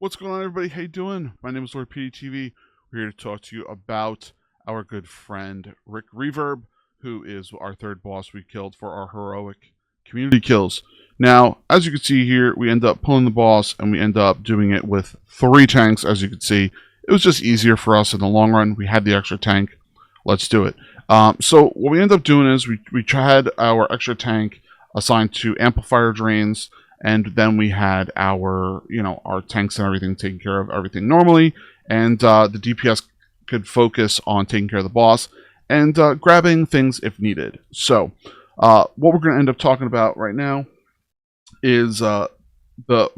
What's going on, everybody? How you doing? My name is Lord PeteyTV. We're here to talk to you about our good friend Rik Reverb, who is our third boss we killed for our heroic community kills. Now, as you can see here, we end up pulling the boss, and we end up doing it with 3 tanks. As you can see, it was just easier for us in the long run. We had the extra tank. Let's do it. So what we end up doing is we had our extra tank assigned to amplifier drains. And then we had our, our tanks and everything taking care of everything normally. And the DPS could focus on taking care of the boss and grabbing things if needed. So what we're going to end up talking about right now is the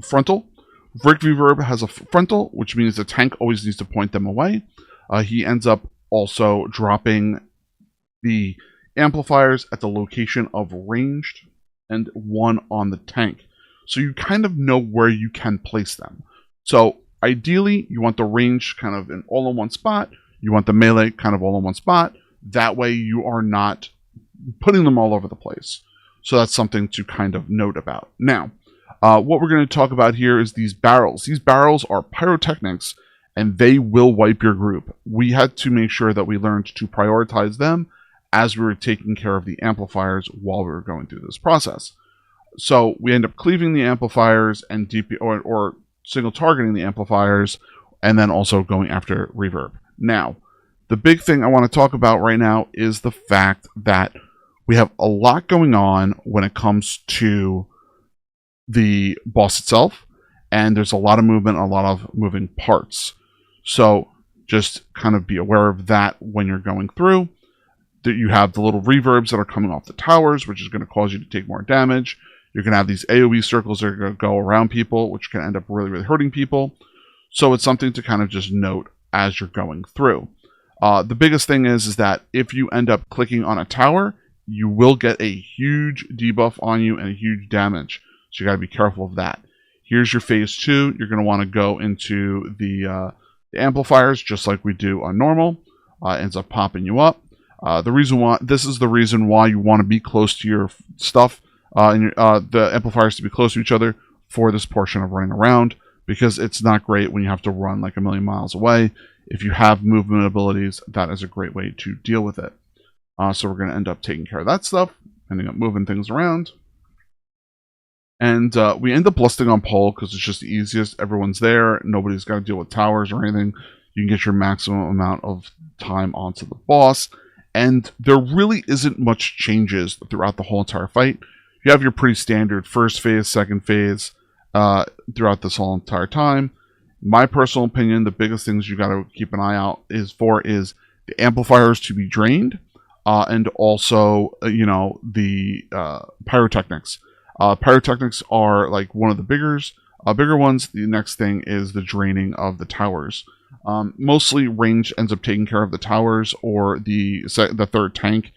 frontal. Rik Reverb has a frontal, which means the tank always needs to point them away. He ends up also dropping the amplifiers at the location of ranged and 1 on the tank. So you kind of know where you can place them. So ideally, you want the range kind of all in one spot. You want the melee kind of all in one spot. That way you are not putting them all over the place. So that's something to kind of note about. Now, what we're going to talk about here is these barrels. These barrels are pyrotechnics, and they will wipe your group. We had to make sure that we learned to prioritize them as we were taking care of the amplifiers while we were going through this process. So we end up cleaving the amplifiers and or single targeting the amplifiers, and then also going after reverb. Now, the big thing I want to talk about right now is the fact that we have a lot going on when it comes to the boss itself, and there's a lot of movement, a lot of moving parts. So just kind of be aware of that when you're going through. That you have the little reverbs that are coming off the towers, which is going to cause you to take more damage. You're going to have these AoE circles that are going to go around people, which can end up really, really hurting people. So it's something to kind of just note as you're going through. The biggest thing is that if you end up clicking on a tower, you will get a huge debuff on you and a huge damage. So you got to be careful of that. Here's your phase 2. You're going to want to go into the amplifiers, just like we do on normal. Ends up popping you up. This is the reason why you want to be close to your stuff. The amplifiers to be close to each other for this portion of running around, because it's not great when you have to run like a million miles away. If you have movement abilities, that is a great way to deal with it. So we're going to end up taking care of that stuff, ending up moving things around. And we end up lusting on pole because it's just the easiest. Everyone's there. Nobody's got to deal with towers or anything. You can get your maximum amount of time onto the boss. And there really isn't much changes throughout the whole entire fight. You have your pretty standard first phase, second phase throughout this whole entire time. My personal opinion, the biggest things you got to keep an eye out is the amplifiers to be drained, and also the pyrotechnics. Pyrotechnics are like one of the bigger ones. The next thing is the draining of the towers. Mostly range ends up taking care of the towers or the third tank.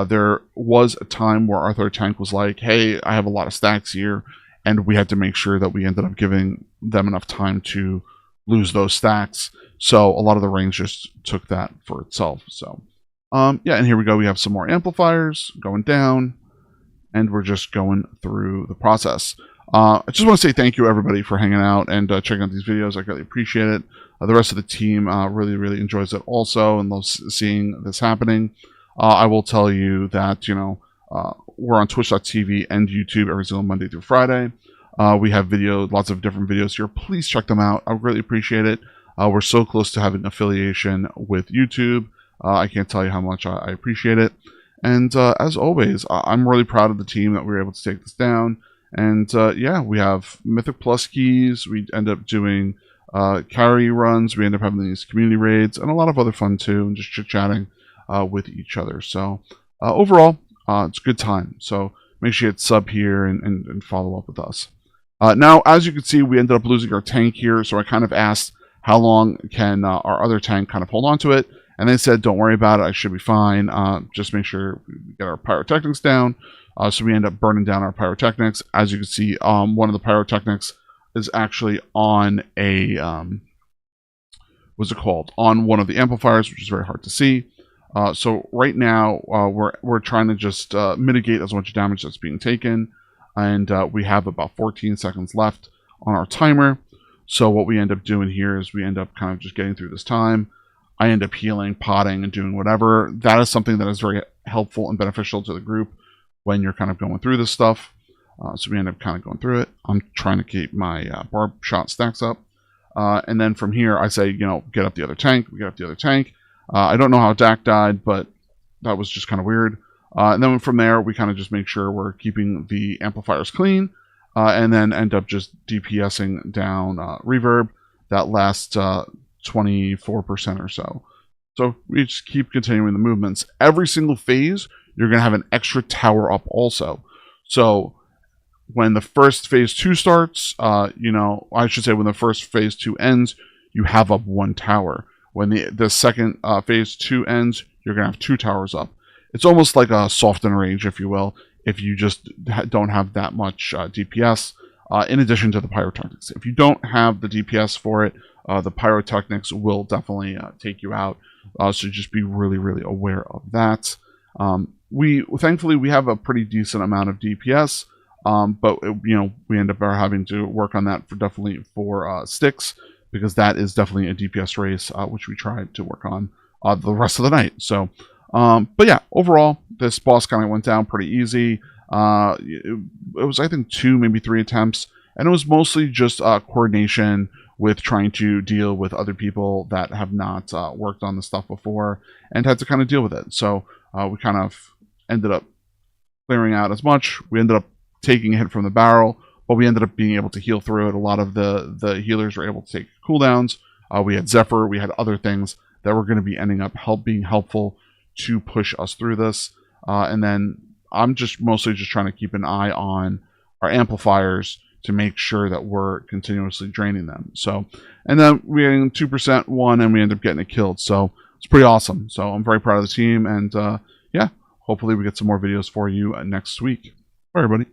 There was a time where our third tank was like, hey, I have a lot of stacks here, and we had to make sure that we ended up giving them enough time to lose those stacks. So a lot of the range just took that for itself. So yeah, and here we go. We have some more amplifiers going down, and we're just going through the process. I just want to say thank you, everybody, for hanging out and checking out these videos. I greatly appreciate it. The rest of the team really, really enjoys it also and loves seeing this happening. I will tell you that, we're on twitch.tv and YouTube every single Monday through Friday. We have lots of different videos here. Please check them out. I would really appreciate it. We're so close to having affiliation with YouTube. I can't tell you how much I appreciate it. And as always, I'm really proud of the team that we were able to take this down. And yeah, we have Mythic Plus keys. We end up doing carry runs. We end up having these community raids and a lot of other fun too, and just chit-chatting with each other. So overall, it's a good time. So make sure you hit sub here and follow up with us. Now, as you can see, we ended up losing our tank here. So I kind of asked how long can our other tank kind of hold on to it. And they said, don't worry about it. I should be fine. Just make sure we get our pyrotechnics down. So we end up burning down our pyrotechnics. As you can see, one of the pyrotechnics is actually on a, what's it called? On one of the amplifiers, which is very hard to see. So right now, we're trying to just mitigate as much damage that's being taken. And we have about 14 seconds left on our timer. So what we end up doing here is we end up kind of just getting through this time. I end up healing, potting, and doing whatever. That is something that is very helpful and beneficial to the group when you're kind of going through this stuff. So we end up kind of going through it. I'm trying to keep my barb shot stacks up. And then from here, I say, get up the other tank. We get up the other tank. I don't know how Dak died, but that was just kind of weird. And then from there, we kind of just make sure we're keeping the amplifiers clean. And then end up just DPSing down Reverb that last 24% or so. So we just keep continuing the movements. Every single phase, you're going to have an extra tower up also. So when the first phase 2 starts, I should say when the first phase 2 ends, you have up 1 tower. When the second phase 2 ends, you're going to have 2 towers up. It's almost like a soft enrage, if you will, if you just don't have that much DPS, in addition to the pyrotechnics. If you don't have the DPS for it, the pyrotechnics will definitely take you out. So just be really, really aware of that. Thankfully, we have a pretty decent amount of DPS, but we end up having to work on that definitely for sticks, because that is definitely a DPS race, which we tried to work on the rest of the night. So, but yeah, overall, this boss kind of went down pretty easy. It was, I think, 2, maybe 3 attempts, and it was mostly just coordination with trying to deal with other people that have not worked on the stuff before and had to kind of deal with it. So we kind of ended up clearing out as much. We ended up taking a hit from the barrel, but we ended up being able to heal through it. A lot of the healers were able to take cooldowns. We had Zephyr. We had other things that were going to be ending up being helpful to push us through this. And then I'm just mostly just trying to keep an eye on our amplifiers to make sure that we're continuously draining them. So, and then we had 2% one, and we end up getting it killed. So it's pretty awesome. So I'm very proud of the team, and yeah, hopefully we get some more videos for you next week. Bye, everybody.